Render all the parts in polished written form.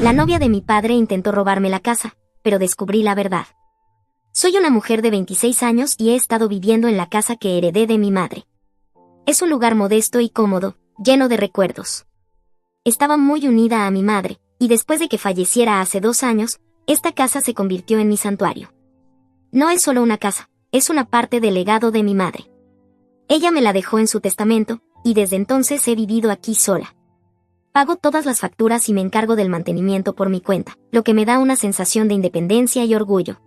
La novia de mi padre intentó robarme la casa, pero descubrí la verdad. Soy una mujer de 26 años y he estado viviendo en la casa que heredé de mi madre. Es un lugar modesto y cómodo, lleno de recuerdos. Estaba muy unida a mi madre, y después de que falleciera hace 2 años, esta casa se convirtió en mi santuario. No es solo una casa, es una parte del legado de mi madre. Ella me la dejó en su testamento, y desde entonces he vivido aquí sola. Pago todas las facturas y me encargo del mantenimiento por mi cuenta, lo que me da una sensación de independencia y orgullo.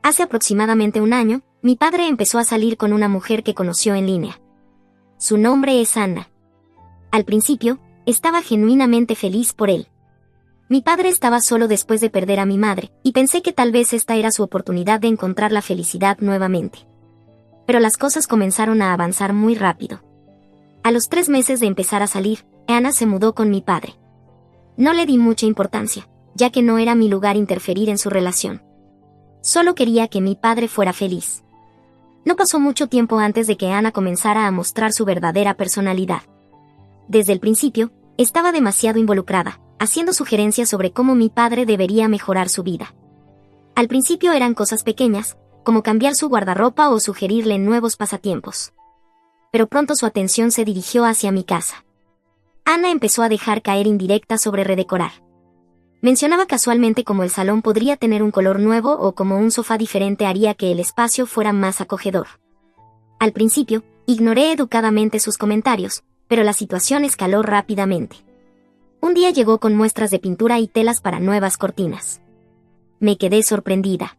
Hace aproximadamente 1 año, mi padre empezó a salir con una mujer que conoció en línea. Su nombre es Anna. Al principio, estaba genuinamente feliz por él. Mi padre estaba solo después de perder a mi madre, y pensé que tal vez esta era su oportunidad de encontrar la felicidad nuevamente. Pero las cosas comenzaron a avanzar muy rápido. A los 3 meses de empezar a salir, Anna se mudó con mi padre. No le di mucha importancia, ya que no era mi lugar interferir en su relación. Solo quería que mi padre fuera feliz. No pasó mucho tiempo antes de que Anna comenzara a mostrar su verdadera personalidad. Desde el principio, estaba demasiado involucrada, haciendo sugerencias sobre cómo mi padre debería mejorar su vida. Al principio eran cosas pequeñas, como cambiar su guardarropa o sugerirle nuevos pasatiempos. Pero pronto su atención se dirigió hacia mi casa. Anna empezó a dejar caer indirectas sobre redecorar. Mencionaba casualmente cómo el salón podría tener un color nuevo o cómo un sofá diferente haría que el espacio fuera más acogedor. Al principio, ignoré educadamente sus comentarios, pero la situación escaló rápidamente. Un día llegó con muestras de pintura y telas para nuevas cortinas. Me quedé sorprendida.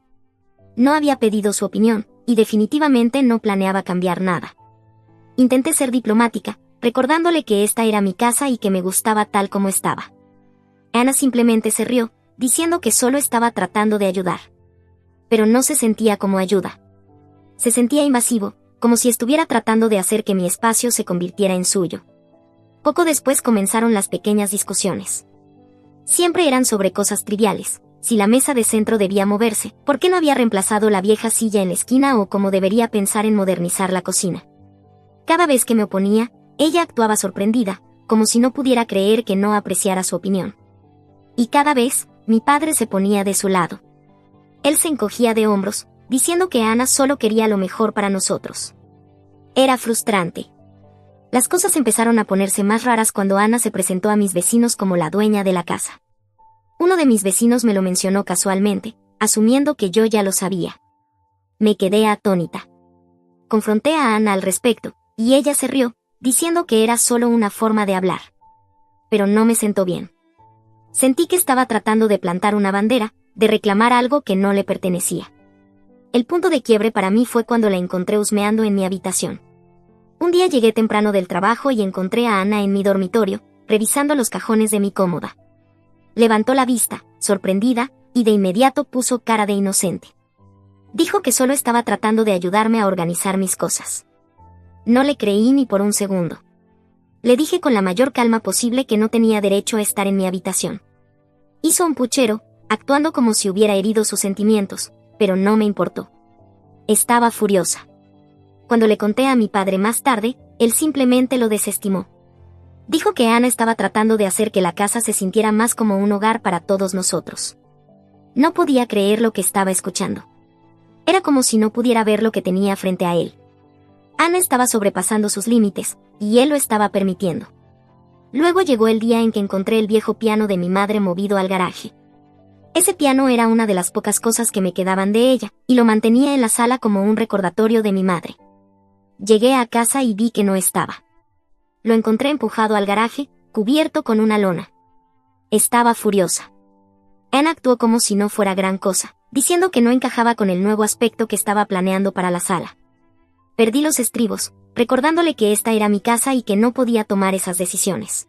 No había pedido su opinión, y definitivamente no planeaba cambiar nada. Intenté ser diplomática, recordándole que esta era mi casa y que me gustaba tal como estaba. Anna simplemente se rió, diciendo que solo estaba tratando de ayudar. Pero no se sentía como ayuda. Se sentía invasivo, como si estuviera tratando de hacer que mi espacio se convirtiera en suyo. Poco después comenzaron las pequeñas discusiones. Siempre eran sobre cosas triviales, si la mesa de centro debía moverse, por qué no había reemplazado la vieja silla en la esquina o cómo debería pensar en modernizar la cocina. Cada vez que me oponía, ella actuaba sorprendida, como si no pudiera creer que no apreciara su opinión. Y cada vez, mi padre se ponía de su lado. Él se encogía de hombros, diciendo que Anna solo quería lo mejor para nosotros. Era frustrante. Las cosas empezaron a ponerse más raras cuando Anna se presentó a mis vecinos como la dueña de la casa. Uno de mis vecinos me lo mencionó casualmente, asumiendo que yo ya lo sabía. Me quedé atónita. Confronté a Anna al respecto, y ella se rió, diciendo que era solo una forma de hablar. Pero no me sentó bien. Sentí que estaba tratando de plantar una bandera, de reclamar algo que no le pertenecía. El punto de quiebre para mí fue cuando la encontré husmeando en mi habitación. Un día llegué temprano del trabajo y encontré a Anna en mi dormitorio, revisando los cajones de mi cómoda. Levantó la vista, sorprendida, y de inmediato puso cara de inocente. Dijo que solo estaba tratando de ayudarme a organizar mis cosas. No le creí ni por un segundo. Le dije con la mayor calma posible que no tenía derecho a estar en mi habitación. Hizo un puchero, actuando como si hubiera herido sus sentimientos, pero no me importó. Estaba furiosa. Cuando le conté a mi padre más tarde, él simplemente lo desestimó. Dijo que Anna estaba tratando de hacer que la casa se sintiera más como un hogar para todos nosotros. No podía creer lo que estaba escuchando. Era como si no pudiera ver lo que tenía frente a él. Anna estaba sobrepasando sus límites, y él lo estaba permitiendo. Luego llegó el día en que encontré el viejo piano de mi madre movido al garaje. Ese piano era una de las pocas cosas que me quedaban de ella, y lo mantenía en la sala como un recordatorio de mi madre. Llegué a casa y vi que no estaba. Lo encontré empujado al garaje, cubierto con una lona. Estaba furiosa. Anna actuó como si no fuera gran cosa, diciendo que no encajaba con el nuevo aspecto que estaba planeando para la sala. Perdí los estribos, recordándole que esta era mi casa y que no podía tomar esas decisiones.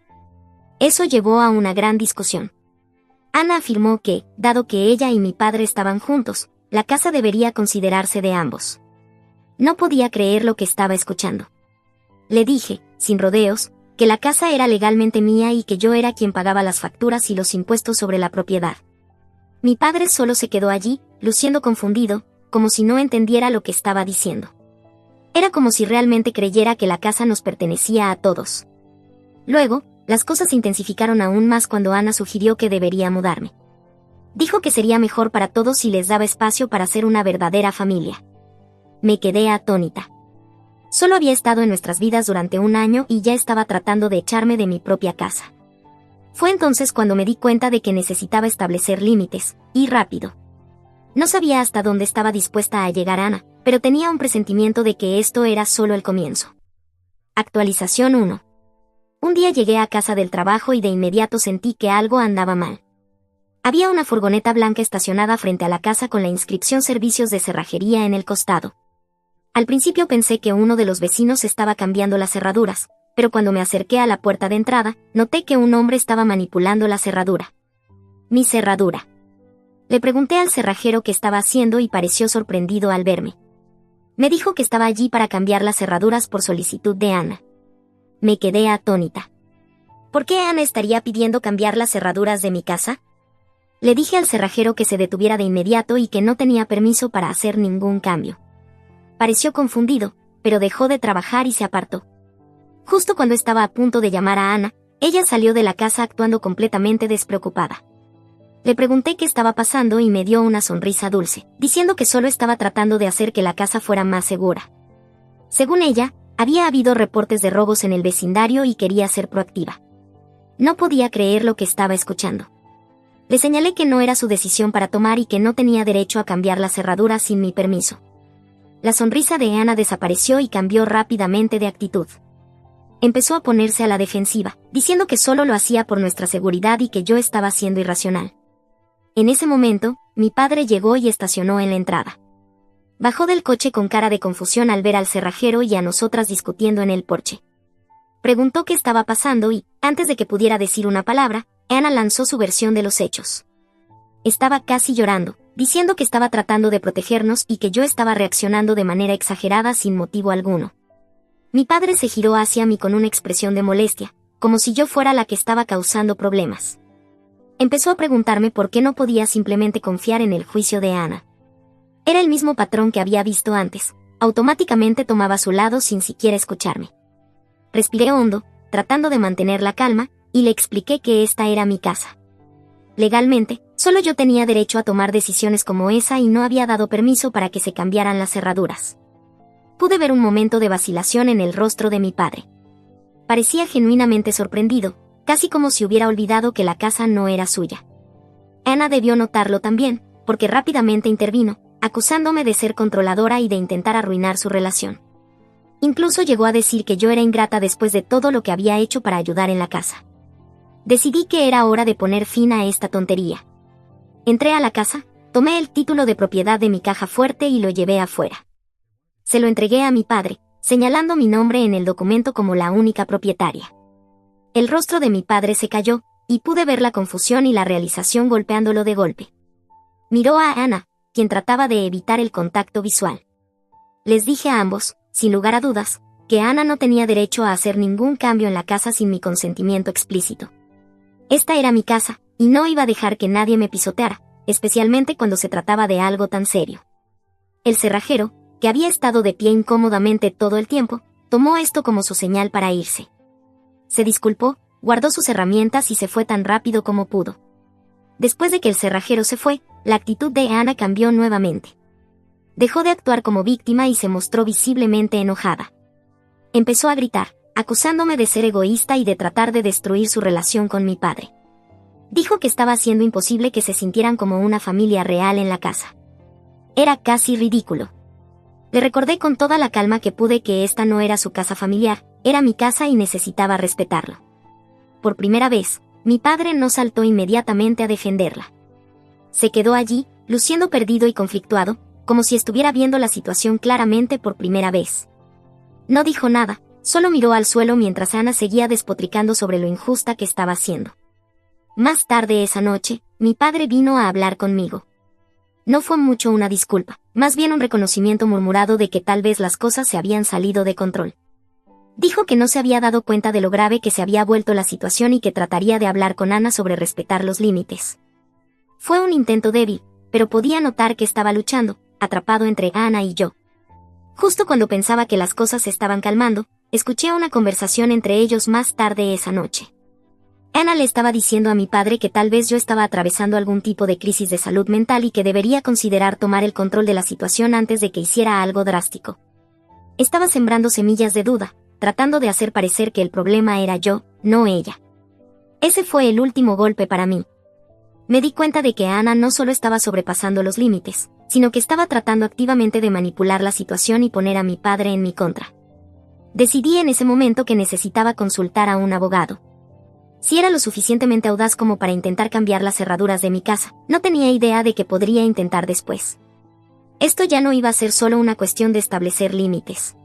Eso llevó a una gran discusión. Anna afirmó que, dado que ella y mi padre estaban juntos, la casa debería considerarse de ambos. No podía creer lo que estaba escuchando. Le dije, sin rodeos, que la casa era legalmente mía y que yo era quien pagaba las facturas y los impuestos sobre la propiedad. Mi padre solo se quedó allí, luciendo confundido, como si no entendiera lo que estaba diciendo. Era como si realmente creyera que la casa nos pertenecía a todos. Luego, Las cosas se intensificaron aún más cuando Ana sugirió que debería mudarme. Dijo que sería mejor para todos si les daba espacio para ser una verdadera familia. Me quedé atónita. Solo había estado en nuestras vidas durante un año y ya estaba tratando de echarme de mi propia casa. Fue entonces cuando me di cuenta de que necesitaba establecer límites, y rápido. No sabía hasta dónde estaba dispuesta a llegar Ana, pero tenía un presentimiento de que esto era solo el comienzo. Actualización 1. Un día llegué a casa del trabajo y de inmediato sentí que algo andaba mal. Había una furgoneta blanca estacionada frente a la casa con la inscripción Servicios de Cerrajería en el costado. Al principio pensé que uno de los vecinos estaba cambiando las cerraduras, pero cuando me acerqué a la puerta de entrada, noté que un hombre estaba manipulando la cerradura. Mi cerradura. Le pregunté al cerrajero qué estaba haciendo y pareció sorprendido al verme. Me dijo que estaba allí para cambiar las cerraduras por solicitud de Ana. Me quedé atónita. ¿Por qué Ana estaría pidiendo cambiar las cerraduras de mi casa? Le dije al cerrajero que se detuviera de inmediato y que no tenía permiso para hacer ningún cambio. Pareció confundido, pero dejó de trabajar y se apartó. Justo cuando estaba a punto de llamar a Ana, ella salió de la casa actuando completamente despreocupada. Le pregunté qué estaba pasando y me dio una sonrisa dulce, diciendo que solo estaba tratando de hacer que la casa fuera más segura. Según ella, había habido reportes de robos en el vecindario y quería ser proactiva. No podía creer lo que estaba escuchando. Le señalé que no era su decisión para tomar y que no tenía derecho a cambiar la cerradura sin mi permiso. La sonrisa de Ana desapareció y cambió rápidamente de actitud. Empezó a ponerse a la defensiva, diciendo que solo lo hacía por nuestra seguridad y que yo estaba siendo irracional. En ese momento, mi padre llegó y estacionó en la entrada. Bajó del coche con cara de confusión al ver al cerrajero y a nosotras discutiendo en el porche. Preguntó qué estaba pasando y, antes de que pudiera decir una palabra, Ana lanzó su versión de los hechos. Estaba casi llorando, diciendo que estaba tratando de protegernos y que yo estaba reaccionando de manera exagerada sin motivo alguno. Mi padre se giró hacia mí con una expresión de molestia, como si yo fuera la que estaba causando problemas. Empezó a preguntarme por qué no podía simplemente confiar en el juicio de Ana. Era el mismo patrón que había visto antes, automáticamente tomaba su lado sin siquiera escucharme. Respiré hondo, tratando de mantener la calma, y le expliqué que esta era mi casa. Legalmente, solo yo tenía derecho a tomar decisiones como esa y no había dado permiso para que se cambiaran las cerraduras. Pude ver un momento de vacilación en el rostro de mi padre. Parecía genuinamente sorprendido, casi como si hubiera olvidado que la casa no era suya. Ana debió notarlo también, porque rápidamente intervino, acusándome de ser controladora y de intentar arruinar su relación. Incluso llegó a decir que yo era ingrata después de todo lo que había hecho para ayudar en la casa. Decidí que era hora de poner fin a esta tontería. Entré a la casa, tomé el título de propiedad de mi caja fuerte y lo llevé afuera. Se lo entregué a mi padre, señalando mi nombre en el documento como la única propietaria. El rostro de mi padre se cayó, y pude ver la confusión y la realización golpeándolo de golpe. Miró a Ana, quien trataba de evitar el contacto visual. Les dije a ambos, sin lugar a dudas, que Ana no tenía derecho a hacer ningún cambio en la casa sin mi consentimiento explícito. Esta era mi casa, y no iba a dejar que nadie me pisoteara, especialmente cuando se trataba de algo tan serio. El cerrajero, que había estado de pie incómodamente todo el tiempo, tomó esto como su señal para irse. Se disculpó, guardó sus herramientas y se fue tan rápido como pudo. Después de que el cerrajero se fue, la actitud de Ana cambió nuevamente. Dejó de actuar como víctima y se mostró visiblemente enojada. Empezó a gritar, acusándome de ser egoísta y de tratar de destruir su relación con mi padre. Dijo que estaba haciendo imposible que se sintieran como una familia real en la casa. Era casi ridículo. Le recordé con toda la calma que pude que esta no era su casa familiar, era mi casa y necesitaba respetarlo. Por primera vez, mi padre no saltó inmediatamente a defenderla. Se quedó allí, luciendo perdido y conflictuado, como si estuviera viendo la situación claramente por primera vez. No dijo nada, solo miró al suelo mientras Ana seguía despotricando sobre lo injusta que estaba haciendo. Más tarde esa noche, mi padre vino a hablar conmigo. No fue mucho una disculpa, más bien un reconocimiento murmurado de que tal vez las cosas se habían salido de control. Dijo que no se había dado cuenta de lo grave que se había vuelto la situación y que trataría de hablar con Ana sobre respetar los límites. Fue un intento débil, pero podía notar que estaba luchando, atrapado entre Ana y yo. Justo cuando pensaba que las cosas se estaban calmando, escuché una conversación entre ellos más tarde esa noche. Ana le estaba diciendo a mi padre que tal vez yo estaba atravesando algún tipo de crisis de salud mental y que debería considerar tomar el control de la situación antes de que hiciera algo drástico. Estaba sembrando semillas de duda, tratando de hacer parecer que el problema era yo, no ella. Ese fue el último golpe para mí. Me di cuenta de que Ana no solo estaba sobrepasando los límites, sino que estaba tratando activamente de manipular la situación y poner a mi padre en mi contra. Decidí en ese momento que necesitaba consultar a un abogado. Si era lo suficientemente audaz como para intentar cambiar las cerraduras de mi casa, no tenía idea de que podría intentar después. Esto ya no iba a ser solo una cuestión de establecer límites.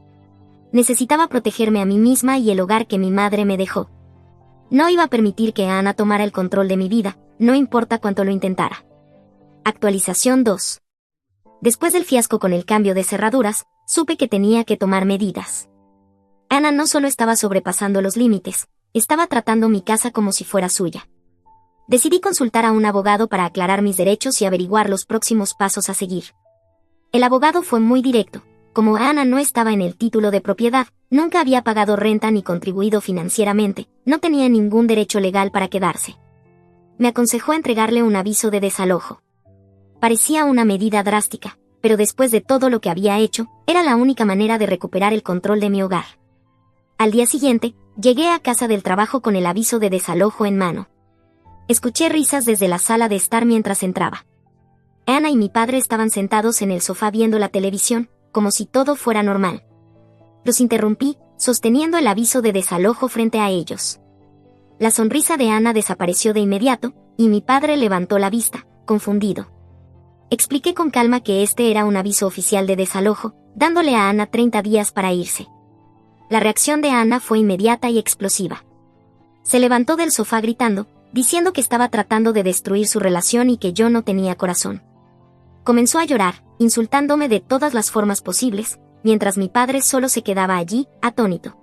Necesitaba protegerme a mí misma y el hogar que mi madre me dejó. No iba a permitir que Ana tomara el control de mi vida, no importa cuánto lo intentara. Actualización 2. Después del fiasco con el cambio de cerraduras, supe que tenía que tomar medidas. Ana no solo estaba sobrepasando los límites, estaba tratando mi casa como si fuera suya. Decidí consultar a un abogado para aclarar mis derechos y averiguar los próximos pasos a seguir. El abogado fue muy directo. Como Ana no estaba en el título de propiedad, nunca había pagado renta ni contribuido financieramente, no tenía ningún derecho legal para quedarse. Me aconsejó entregarle un aviso de desalojo. Parecía una medida drástica, pero después de todo lo que había hecho, era la única manera de recuperar el control de mi hogar. Al día siguiente, llegué a casa del trabajo con el aviso de desalojo en mano. Escuché risas desde la sala de estar mientras entraba. Ana y mi padre estaban sentados en el sofá viendo la televisión, como si todo fuera normal. Los interrumpí, sosteniendo el aviso de desalojo frente a ellos. La sonrisa de Ana desapareció de inmediato, y mi padre levantó la vista, confundido. Expliqué con calma que este era un aviso oficial de desalojo, dándole a Ana 30 días para irse. La reacción de Ana fue inmediata y explosiva. Se levantó del sofá gritando, diciendo que estaba tratando de destruir su relación y que yo no tenía corazón. Comenzó a llorar, insultándome de todas las formas posibles, mientras mi padre solo se quedaba allí, atónito.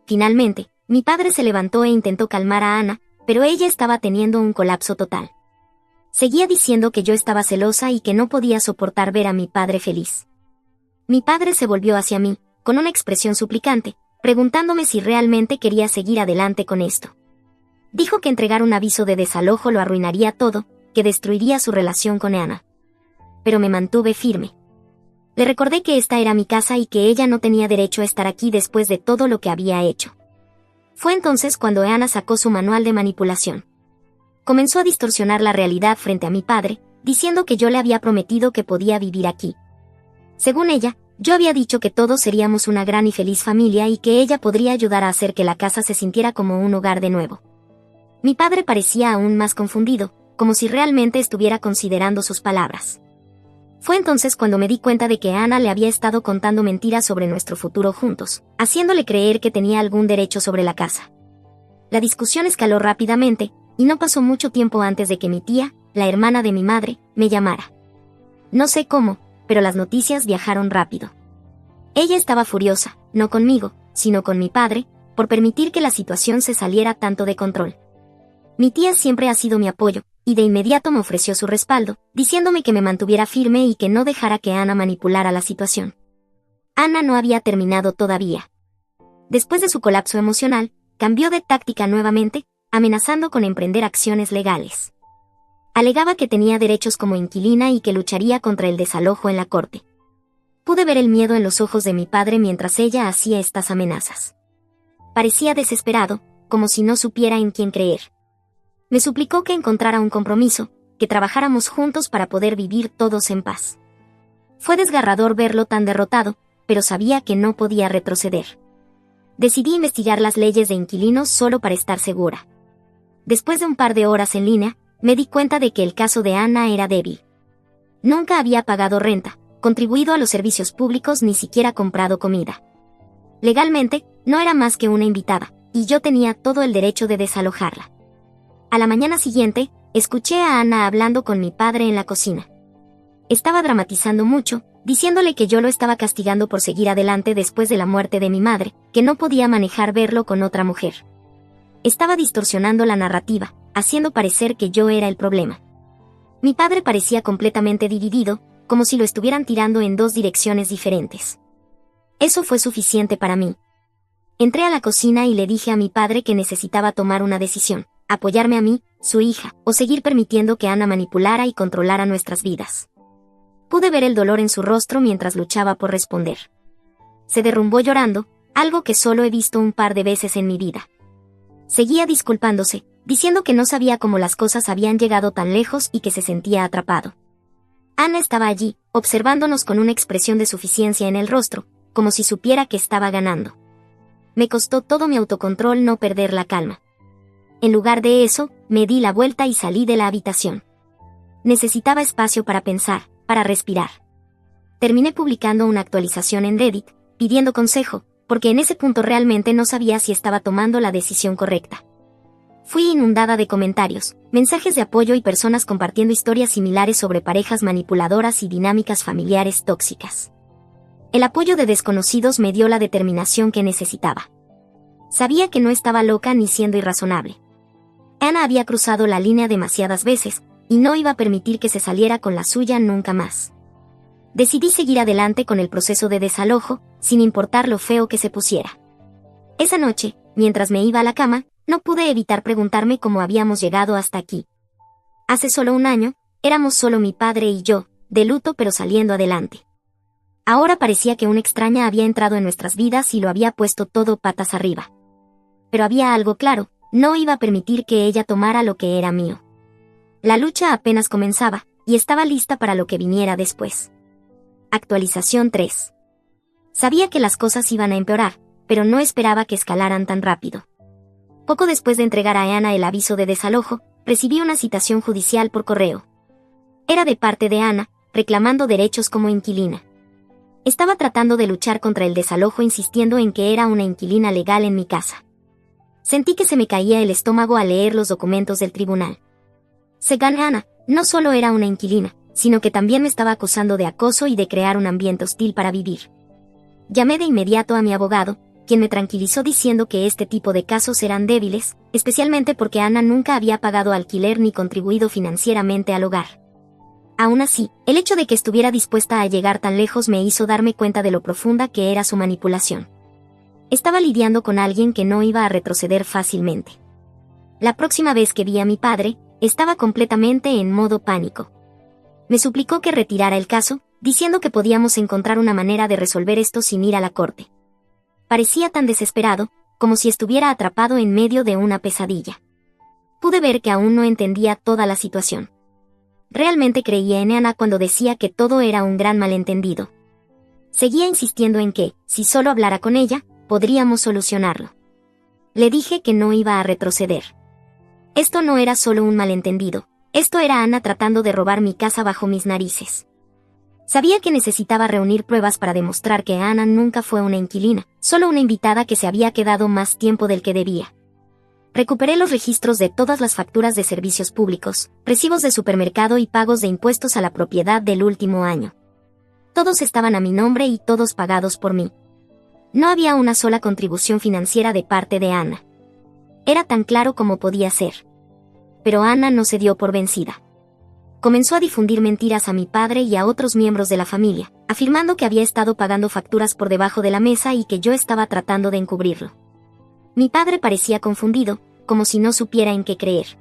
Finalmente, mi padre se levantó e intentó calmar a Ana, pero ella estaba teniendo un colapso total. Seguía diciendo que yo estaba celosa y que no podía soportar ver a mi padre feliz. Mi padre se volvió hacia mí, con una expresión suplicante, preguntándome si realmente quería seguir adelante con esto. Dijo que entregar un aviso de desalojo lo arruinaría todo, que destruiría su relación con Ana. Pero me mantuve firme. Le recordé que esta era mi casa y que ella no tenía derecho a estar aquí después de todo lo que había hecho. Fue entonces cuando Ana sacó su manual de manipulación. Comenzó a distorsionar la realidad frente a mi padre, diciendo que yo le había prometido que podía vivir aquí. Según ella, yo había dicho que todos seríamos una gran y feliz familia y que ella podría ayudar a hacer que la casa se sintiera como un hogar de nuevo. Mi padre parecía aún más confundido, como si realmente estuviera considerando sus palabras. Fue entonces cuando me di cuenta de que Ana le había estado contando mentiras sobre nuestro futuro juntos, haciéndole creer que tenía algún derecho sobre la casa. La discusión escaló rápidamente, y no pasó mucho tiempo antes de que mi tía, la hermana de mi madre, me llamara. No sé cómo, pero las noticias viajaron rápido. Ella estaba furiosa, no conmigo, sino con mi padre, por permitir que la situación se saliera tanto de control. Mi tía siempre ha sido mi apoyo, y de inmediato me ofreció su respaldo, diciéndome que me mantuviera firme y que no dejara que Ana manipulara la situación. Ana no había terminado todavía. Después de su colapso emocional, cambió de táctica nuevamente, amenazando con emprender acciones legales. Alegaba que tenía derechos como inquilina y que lucharía contra el desalojo en la corte. Pude ver el miedo en los ojos de mi padre mientras ella hacía estas amenazas. Parecía desesperado, como si no supiera en quién creer. Me suplicó que encontrara un compromiso, que trabajáramos juntos para poder vivir todos en paz. Fue desgarrador verlo tan derrotado, pero sabía que no podía retroceder. Decidí investigar las leyes de inquilinos solo para estar segura. Después de un par de horas en línea, me di cuenta de que el caso de Ana era débil. Nunca había pagado renta, contribuido a los servicios públicos ni siquiera comprado comida. Legalmente, no era más que una invitada, y yo tenía todo el derecho de desalojarla. A la mañana siguiente, escuché a Ana hablando con mi padre en la cocina. Estaba dramatizando mucho, diciéndole que yo lo estaba castigando por seguir adelante después de la muerte de mi madre, que no podía manejar verlo con otra mujer. Estaba distorsionando la narrativa, haciendo parecer que yo era el problema. Mi padre parecía completamente dividido, como si lo estuvieran tirando en dos direcciones diferentes. Eso fue suficiente para mí. Entré a la cocina y le dije a mi padre que necesitaba tomar una decisión, apoyarme a mí, su hija, o seguir permitiendo que Ana manipulara y controlara nuestras vidas. Pude ver el dolor en su rostro mientras luchaba por responder. Se derrumbó llorando, algo que solo he visto un par de veces en mi vida. Seguía disculpándose, diciendo que no sabía cómo las cosas habían llegado tan lejos y que se sentía atrapado. Ana estaba allí, observándonos con una expresión de suficiencia en el rostro, como si supiera que estaba ganando. Me costó todo mi autocontrol no perder la calma. En lugar de eso, me di la vuelta y salí de la habitación. Necesitaba espacio para pensar, para respirar. Terminé publicando una actualización en Reddit, pidiendo consejo, porque en ese punto realmente no sabía si estaba tomando la decisión correcta. Fui inundada de comentarios, mensajes de apoyo y personas compartiendo historias similares sobre parejas manipuladoras y dinámicas familiares tóxicas. El apoyo de desconocidos me dio la determinación que necesitaba. Sabía que no estaba loca ni siendo irrazonable. Ana había cruzado la línea demasiadas veces, y no iba a permitir que se saliera con la suya nunca más. Decidí seguir adelante con el proceso de desalojo, sin importar lo feo que se pusiera. Esa noche, mientras me iba a la cama, no pude evitar preguntarme cómo habíamos llegado hasta aquí. Hace solo un año, éramos solo mi padre y yo, de luto pero saliendo adelante. Ahora parecía que una extraña había entrado en nuestras vidas y lo había puesto todo patas arriba. Pero había algo claro, no iba a permitir que ella tomara lo que era mío. La lucha apenas comenzaba, y estaba lista para lo que viniera después. Actualización 3. Sabía que las cosas iban a empeorar, pero no esperaba que escalaran tan rápido. Poco después de entregar a Ana el aviso de desalojo, recibí una citación judicial por correo. Era de parte de Ana, reclamando derechos como inquilina. Estaba tratando de luchar contra el desalojo insistiendo en que era una inquilina legal en mi casa. Sentí que se me caía el estómago al leer los documentos del tribunal. Según Ana, no solo era una inquilina, sino que también me estaba acusando de acoso y de crear un ambiente hostil para vivir. Llamé de inmediato a mi abogado, quien me tranquilizó diciendo que este tipo de casos eran débiles, especialmente porque Ana nunca había pagado alquiler ni contribuido financieramente al hogar. Aún así, el hecho de que estuviera dispuesta a llegar tan lejos me hizo darme cuenta de lo profunda que era su manipulación. Estaba lidiando con alguien que no iba a retroceder fácilmente. La próxima vez que vi a mi padre, estaba completamente en modo pánico. Me suplicó que retirara el caso, diciendo que podíamos encontrar una manera de resolver esto sin ir a la corte. Parecía tan desesperado, como si estuviera atrapado en medio de una pesadilla. Pude ver que aún no entendía toda la situación. Realmente creía en Ana cuando decía que todo era un gran malentendido. Seguía insistiendo en que, si solo hablara con ella, podríamos solucionarlo. Le dije que no iba a retroceder. Esto no era solo un malentendido, esto era Ana tratando de robar mi casa bajo mis narices. Sabía que necesitaba reunir pruebas para demostrar que Ana nunca fue una inquilina, solo una invitada que se había quedado más tiempo del que debía. Recuperé los registros de todas las facturas de servicios públicos, recibos de supermercado y pagos de impuestos a la propiedad del último año. Todos estaban a mi nombre y todos pagados por mí. No había una sola contribución financiera de parte de Ana. Era tan claro como podía ser. Pero Ana no se dio por vencida. Comenzó a difundir mentiras a mi padre y a otros miembros de la familia, afirmando que había estado pagando facturas por debajo de la mesa y que yo estaba tratando de encubrirlo. Mi padre parecía confundido, como si no supiera en qué creer.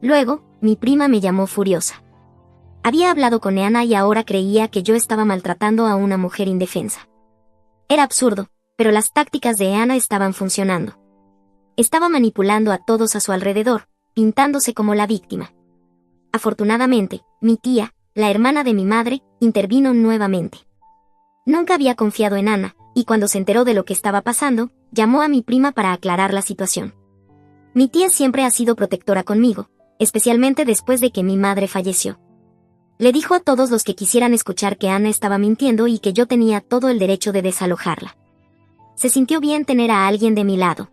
Luego, mi prima me llamó furiosa. Había hablado con Ana y ahora creía que yo estaba maltratando a una mujer indefensa. Era absurdo, pero las tácticas de Ana estaban funcionando. Estaba manipulando a todos a su alrededor, pintándose como la víctima. Afortunadamente, mi tía, la hermana de mi madre, intervino nuevamente. Nunca había confiado en Ana, y cuando se enteró de lo que estaba pasando, llamó a mi prima para aclarar la situación. Mi tía siempre ha sido protectora conmigo, especialmente después de que mi madre falleció. Le dijo a todos los que quisieran escuchar que Ana estaba mintiendo y que yo tenía todo el derecho de desalojarla. Se sintió bien tener a alguien de mi lado.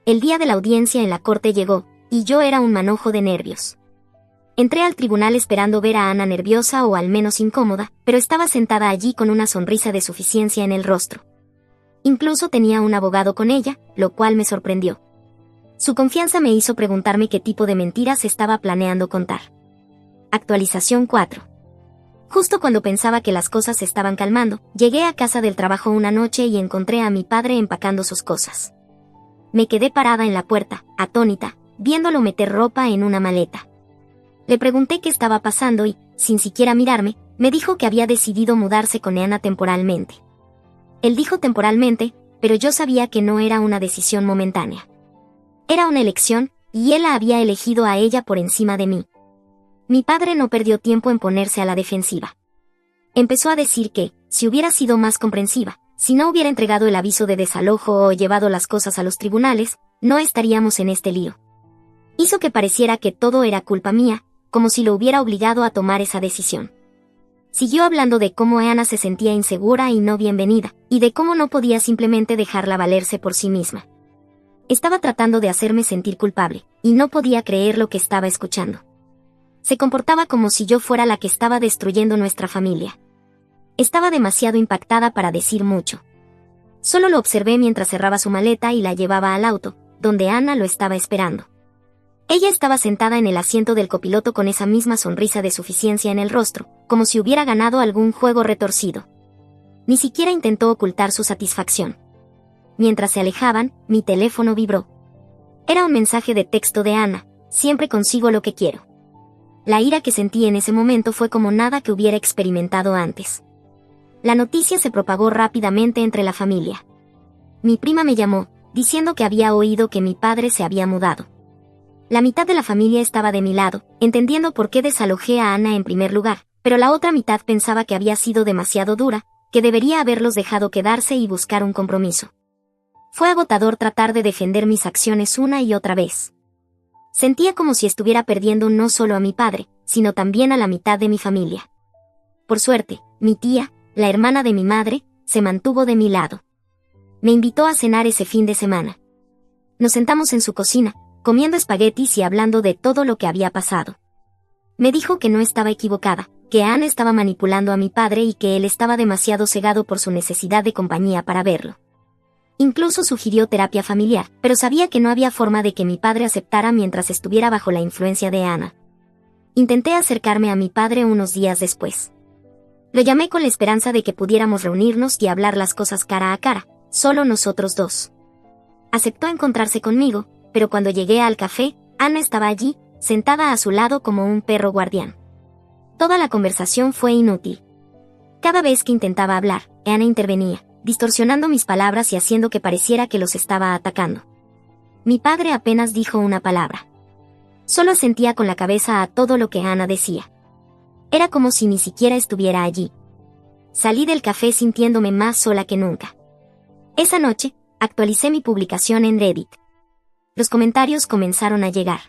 El día de la audiencia en la corte llegó, y yo era un manojo de nervios. Entré al tribunal esperando ver a Ana nerviosa o al menos incómoda, pero estaba sentada allí con una sonrisa de suficiencia en el rostro. Incluso tenía un abogado con ella, lo cual me sorprendió. Su confianza me hizo preguntarme qué tipo de mentiras estaba planeando contar. Actualización 4. Justo cuando pensaba que las cosas se estaban calmando, llegué a casa del trabajo una noche y encontré a mi padre empacando sus cosas. Me quedé parada en la puerta, atónita, viéndolo meter ropa en una maleta. Le pregunté qué estaba pasando y, sin siquiera mirarme, me dijo que había decidido mudarse con Ana temporalmente. Él dijo temporalmente, pero yo sabía que no era una decisión momentánea. Era una elección, y él la había elegido a ella por encima de mí. Mi padre no perdió tiempo en ponerse a la defensiva. Empezó a decir que, si hubiera sido más comprensiva, si no hubiera entregado el aviso de desalojo o llevado las cosas a los tribunales, no estaríamos en este lío. Hizo que pareciera que todo era culpa mía, como si lo hubiera obligado a tomar esa decisión. Siguió hablando de cómo Ana se sentía insegura y no bienvenida, y de cómo no podía simplemente dejarla valerse por sí misma. Estaba tratando de hacerme sentir culpable, y no podía creer lo que estaba escuchando. Se comportaba como si yo fuera la que estaba destruyendo nuestra familia. Estaba demasiado impactada para decir mucho. Solo lo observé mientras cerraba su maleta y la llevaba al auto, donde Ana lo estaba esperando. Ella estaba sentada en el asiento del copiloto con esa misma sonrisa de suficiencia en el rostro, como si hubiera ganado algún juego retorcido. Ni siquiera intentó ocultar su satisfacción. Mientras se alejaban, mi teléfono vibró. Era un mensaje de texto de Ana: siempre consigo lo que quiero. La ira que sentí en ese momento fue como nada que hubiera experimentado antes. La noticia se propagó rápidamente entre la familia. Mi prima me llamó, diciendo que había oído que mi padre se había mudado. La mitad de la familia estaba de mi lado, entendiendo por qué desalojé a Ana en primer lugar, pero la otra mitad pensaba que había sido demasiado dura, que debería haberlos dejado quedarse y buscar un compromiso. Fue agotador tratar de defender mis acciones una y otra vez. Sentía como si estuviera perdiendo no solo a mi padre, sino también a la mitad de mi familia. Por suerte, mi tía, la hermana de mi madre, se mantuvo de mi lado. Me invitó a cenar ese fin de semana. Nos sentamos en su cocina, comiendo espaguetis y hablando de todo lo que había pasado. Me dijo que no estaba equivocada, que Ana estaba manipulando a mi padre y que él estaba demasiado cegado por su necesidad de compañía para verlo. Incluso sugirió terapia familiar, pero sabía que no había forma de que mi padre aceptara mientras estuviera bajo la influencia de Ana. Intenté acercarme a mi padre unos días después. Lo llamé con la esperanza de que pudiéramos reunirnos y hablar las cosas cara a cara, solo nosotros dos. Aceptó encontrarse conmigo, pero cuando llegué al café, Ana estaba allí, sentada a su lado como un perro guardián. Toda la conversación fue inútil. Cada vez que intentaba hablar, Ana intervenía, distorsionando mis palabras y haciendo que pareciera que los estaba atacando. Mi padre apenas dijo una palabra. Solo asentía con la cabeza a todo lo que Ana decía. Era como si ni siquiera estuviera allí. Salí del café sintiéndome más sola que nunca. Esa noche, actualicé mi publicación en Reddit. Los comentarios comenzaron a llegar.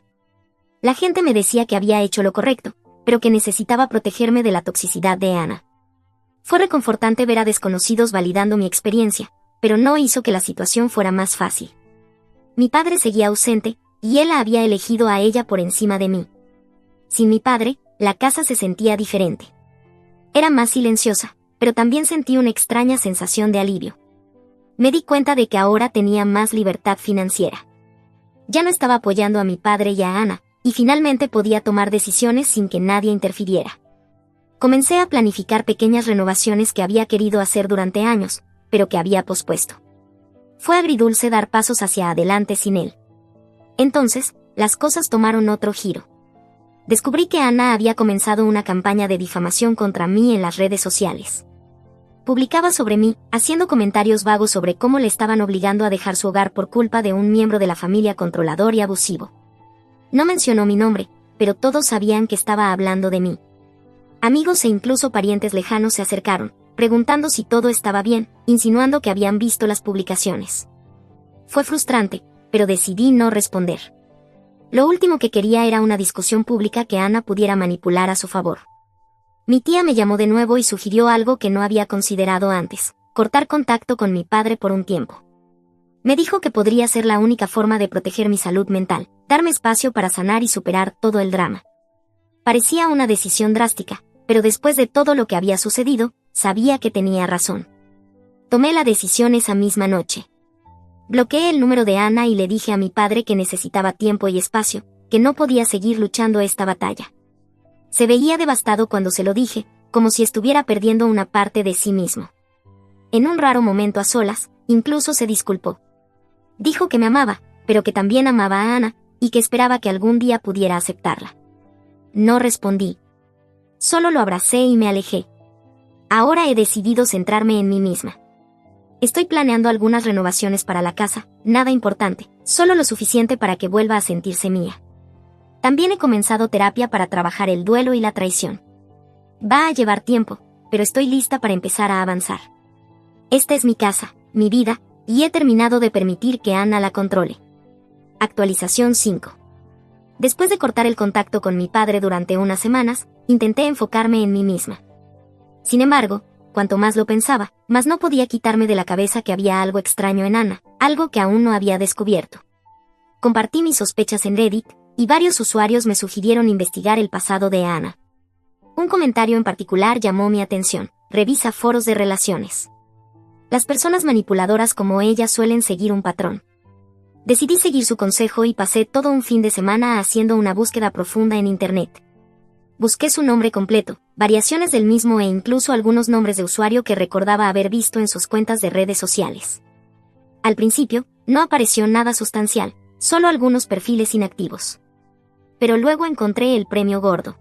La gente me decía que había hecho lo correcto, pero que necesitaba protegerme de la toxicidad de Ana. Fue reconfortante ver a desconocidos validando mi experiencia, pero no hizo que la situación fuera más fácil. Mi padre seguía ausente, y él la había elegido a ella por encima de mí. Sin mi padre, la casa se sentía diferente. Era más silenciosa, pero también sentí una extraña sensación de alivio. Me di cuenta de que ahora tenía más libertad financiera. Ya no estaba apoyando a mi padre y a Ana, y finalmente podía tomar decisiones sin que nadie interfiriera. Comencé a planificar pequeñas renovaciones que había querido hacer durante años, pero que había pospuesto. Fue agridulce dar pasos hacia adelante sin él. Entonces, las cosas tomaron otro giro. Descubrí que Ana había comenzado una campaña de difamación contra mí en las redes sociales. Publicaba sobre mí, haciendo comentarios vagos sobre cómo le estaban obligando a dejar su hogar por culpa de un miembro de la familia controlador y abusivo. No mencionó mi nombre, pero todos sabían que estaba hablando de mí. Amigos e incluso parientes lejanos se acercaron, preguntando si todo estaba bien, insinuando que habían visto las publicaciones. Fue frustrante, pero decidí no responder. Lo último que quería era una discusión pública que Ana pudiera manipular a su favor. Mi tía me llamó de nuevo y sugirió algo que no había considerado antes: cortar contacto con mi padre por un tiempo. Me dijo que podría ser la única forma de proteger mi salud mental, darme espacio para sanar y superar todo el drama. Parecía una decisión drástica, pero después de todo lo que había sucedido, sabía que tenía razón. Tomé la decisión esa misma noche. Bloqueé el número de Ana y le dije a mi padre que necesitaba tiempo y espacio, que no podía seguir luchando esta batalla. Se veía devastado cuando se lo dije, como si estuviera perdiendo una parte de sí mismo. En un raro momento a solas, incluso se disculpó. Dijo que me amaba, pero que también amaba a Ana, y que esperaba que algún día pudiera aceptarla. No respondí. Solo lo abracé y me alejé. Ahora he decidido centrarme en mí misma. Estoy planeando algunas renovaciones para la casa, nada importante, solo lo suficiente para que vuelva a sentirse mía. También he comenzado terapia para trabajar el duelo y la traición. Va a llevar tiempo, pero estoy lista para empezar a avanzar. Esta es mi casa, mi vida, y he terminado de permitir que Ana la controle. Actualización 5. Después de cortar el contacto con mi padre durante unas semanas, intenté enfocarme en mí misma. Sin embargo, cuanto más lo pensaba, más no podía quitarme de la cabeza que había algo extraño en Ana, algo que aún no había descubierto. Compartí mis sospechas en Reddit, y varios usuarios me sugirieron investigar el pasado de Ana. Un comentario en particular llamó mi atención: revisa foros de relaciones. Las personas manipuladoras como ella suelen seguir un patrón. Decidí seguir su consejo y pasé todo un fin de semana haciendo una búsqueda profunda en Internet. Busqué su nombre completo, variaciones del mismo e incluso algunos nombres de usuario que recordaba haber visto en sus cuentas de redes sociales. Al principio, no apareció nada sustancial, solo algunos perfiles inactivos. Pero luego encontré el premio gordo.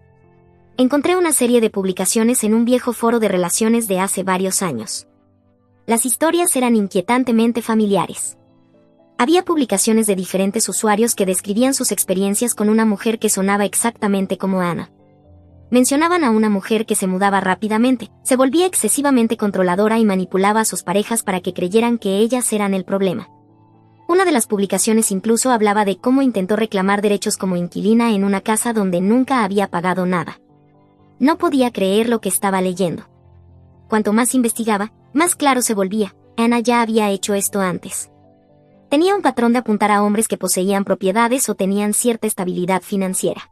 Encontré una serie de publicaciones en un viejo foro de relaciones de hace varios años. Las historias eran inquietantemente familiares. Había publicaciones de diferentes usuarios que describían sus experiencias con una mujer que sonaba exactamente como Ana. Mencionaban a una mujer que se mudaba rápidamente, se volvía excesivamente controladora y manipulaba a sus parejas para que creyeran que ellas eran el problema. Una de las publicaciones incluso hablaba de cómo intentó reclamar derechos como inquilina en una casa donde nunca había pagado nada. No podía creer lo que estaba leyendo. Cuanto más investigaba, más claro se volvía: Ana ya había hecho esto antes. Tenía un patrón de apuntar a hombres que poseían propiedades o tenían cierta estabilidad financiera.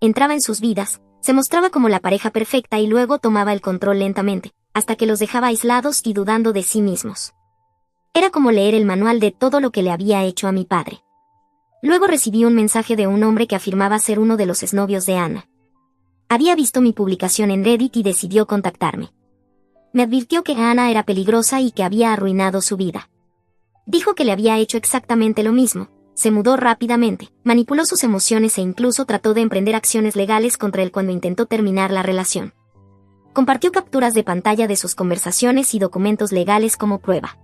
Entraba en sus vidas, se mostraba como la pareja perfecta y luego tomaba el control lentamente, hasta que los dejaba aislados y dudando de sí mismos. Era como leer el manual de todo lo que le había hecho a mi padre. Luego recibí un mensaje de un hombre que afirmaba ser uno de los exnovios de Ana. Había visto mi publicación en Reddit y decidió contactarme. Me advirtió que Ana era peligrosa y que había arruinado su vida. Dijo que le había hecho exactamente lo mismo. Se mudó rápidamente, manipuló sus emociones e incluso trató de emprender acciones legales contra él cuando intentó terminar la relación. Compartió capturas de pantalla de sus conversaciones y documentos legales como prueba.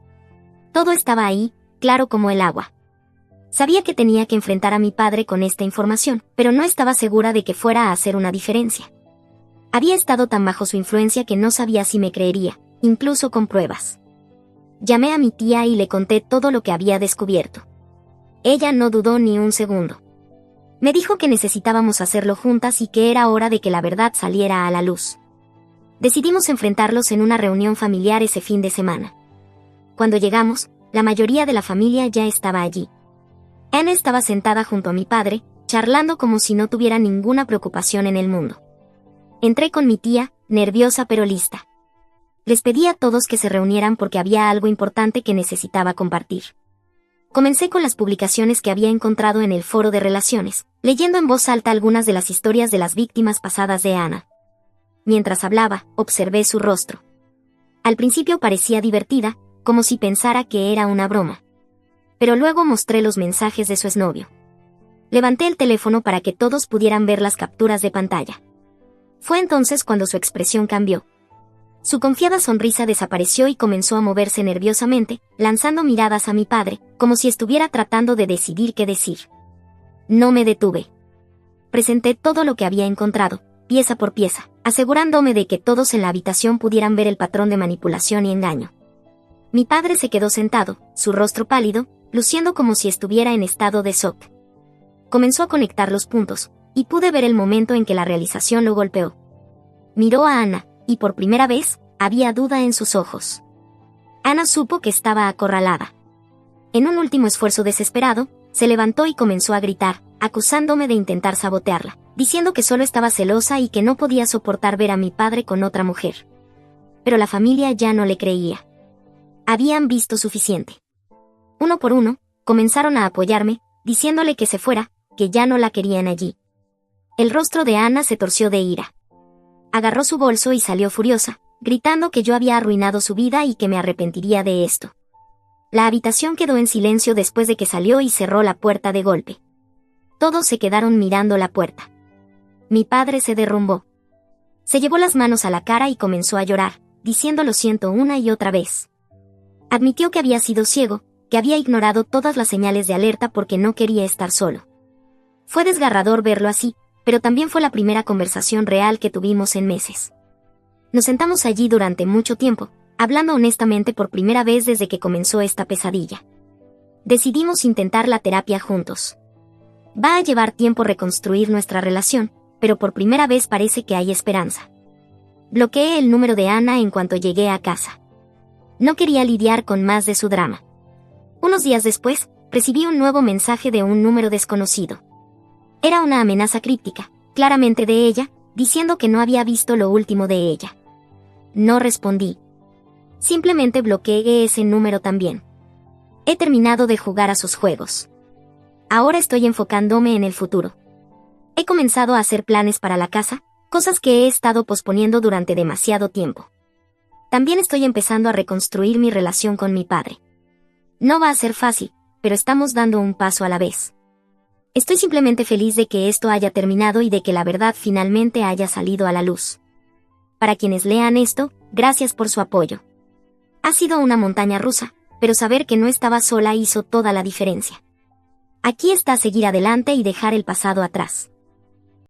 Todo estaba ahí, claro como el agua. Sabía que tenía que enfrentar a mi padre con esta información, pero no estaba segura de que fuera a hacer una diferencia. Había estado tan bajo su influencia que no sabía si me creería, incluso con pruebas. Llamé a mi tía y le conté todo lo que había descubierto. Ella no dudó ni un segundo. Me dijo que necesitábamos hacerlo juntas y que era hora de que la verdad saliera a la luz. Decidimos enfrentarlos en una reunión familiar ese fin de semana. Cuando llegamos, la mayoría de la familia ya estaba allí. Ana estaba sentada junto a mi padre, charlando como si no tuviera ninguna preocupación en el mundo. Entré con mi tía, nerviosa pero lista. Les pedí a todos que se reunieran porque había algo importante que necesitaba compartir. Comencé con las publicaciones que había encontrado en el foro de relaciones, leyendo en voz alta algunas de las historias de las víctimas pasadas de Ana. Mientras hablaba, observé su rostro. Al principio parecía divertida, como si pensara que era una broma. Pero luego mostré los mensajes de su exnovio. Levanté el teléfono para que todos pudieran ver las capturas de pantalla. Fue entonces cuando su expresión cambió. Su confiada sonrisa desapareció y comenzó a moverse nerviosamente, lanzando miradas a mi padre, como si estuviera tratando de decidir qué decir. No me detuve. Presenté todo lo que había encontrado, pieza por pieza, asegurándome de que todos en la habitación pudieran ver el patrón de manipulación y engaño. Mi padre se quedó sentado, su rostro pálido, luciendo como si estuviera en estado de shock. Comenzó a conectar los puntos, y pude ver el momento en que la realización lo golpeó. Miró a Ana, y por primera vez, había duda en sus ojos. Ana supo que estaba acorralada. En un último esfuerzo desesperado, se levantó y comenzó a gritar, acusándome de intentar sabotearla, diciendo que solo estaba celosa y que no podía soportar ver a mi padre con otra mujer. Pero la familia ya no le creía. Habían visto suficiente. Uno por uno, comenzaron a apoyarme, diciéndole que se fuera, que ya no la querían allí. El rostro de Ana se torció de ira. Agarró su bolso y salió furiosa, gritando que yo había arruinado su vida y que me arrepentiría de esto. La habitación quedó en silencio después de que salió y cerró la puerta de golpe. Todos se quedaron mirando la puerta. Mi padre se derrumbó. Se llevó las manos a la cara y comenzó a llorar, diciendo lo siento una y otra vez. Admitió que había sido ciego, que había ignorado todas las señales de alerta porque no quería estar solo. Fue desgarrador verlo así, pero también fue la primera conversación real que tuvimos en meses. Nos sentamos allí durante mucho tiempo, hablando honestamente por primera vez desde que comenzó esta pesadilla. Decidimos intentar la terapia juntos. Va a llevar tiempo reconstruir nuestra relación, pero por primera vez parece que hay esperanza. Bloqueé el número de Ana en cuanto llegué a casa. No quería lidiar con más de su drama. Unos días después, recibí un nuevo mensaje de un número desconocido. Era una amenaza críptica, claramente de ella, diciendo que no había visto lo último de ella. No respondí. Simplemente bloqueé ese número también. He terminado de jugar a sus juegos. Ahora estoy enfocándome en el futuro. He comenzado a hacer planes para la casa, cosas que he estado posponiendo durante demasiado tiempo. También estoy empezando a reconstruir mi relación con mi padre. No va a ser fácil, pero estamos dando un paso a la vez. Estoy simplemente feliz de que esto haya terminado y de que la verdad finalmente haya salido a la luz. Para quienes lean esto, gracias por su apoyo. Ha sido una montaña rusa, pero saber que no estaba sola hizo toda la diferencia. Aquí está seguir adelante y dejar el pasado atrás.